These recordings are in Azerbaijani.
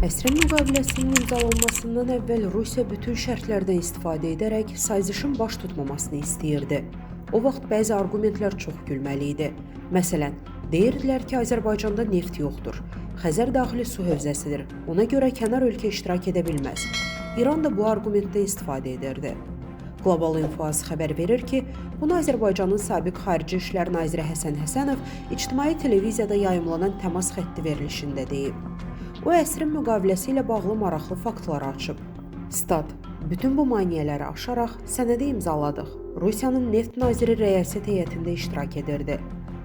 Əsrin müqaviləsinin imzalanmasından əvvəl Rusiya bütün şərtlərdən istifadə edərək sazişin baş tutmamasını istəyirdi. O vaxt bəzi arqumentlər çox gülməli idi. Məsələn, deyirdilər ki, Azərbaycanda neft yoxdur. Xəzər daxili su hövzəsidir. Ona görə kənar ölkə iştirak edə bilməz. İran da bu arqumentdən istifadə edirdi. Qlobal Info xəbər verir ki, bunu Azərbaycanın sabiq Xarici İşlər naziri Həsən Həsənov ictimai televiziyada yayımlanan təmas xətti verilişində deyib. O, əsrin müqaviləsi ilə bağlı maraqlı faktları açıb. Stat: bütün bu maneələri aşaraq sənədi imzaladıq. Rusiyanın neft naziri rəyasət heyətində iştirak edirdi.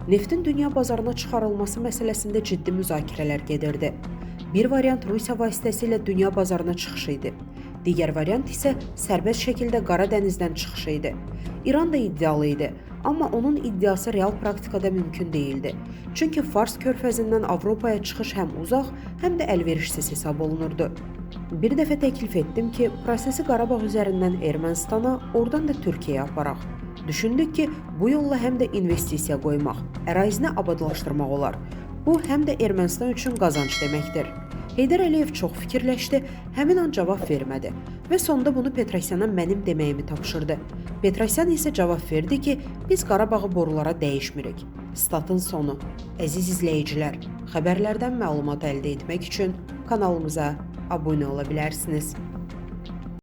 Neftin dünya bazarına çıxarılması məsələsində ciddi müzakirələr gedirdi. Bir variant Rusiya vasitəsilə dünya bazarına çıxış idi. Digər variant isə sərbəst şəkildə Qara dənizdən çıxış idi. İran da iddialı idi, amma onun iddiası real praktikada mümkün değildi. Çünki Fars körfəzindən Avropaya çıxış həm uzaq, həm də əlverişsiz hesab olunurdu. Bir dəfə təklif etdim ki, prosesi Qarabağ üzərindən Ermənistana, oradan da Türkiyəyə aparaq. Düşündük ki, bu yolla həm də investisiya qoymaq, ərazini abadlaşdırmaq olar. Bu, həm də Ermənistan üçün qazanc deməkdir. Heydər Əliyev çox fikirləşdi, həmin an cavab vermədi və sonda bunu Petrosiyana mənim deməyimi tapşırdı. Petrosyan isə cavab verdi ki, biz Qarabağı borulara dəyişmirik. Statın sonu. Əziz izləyicilər, xəbərlərdən məlumat əldə etmək üçün kanalımıza abunə ola bilərsiniz.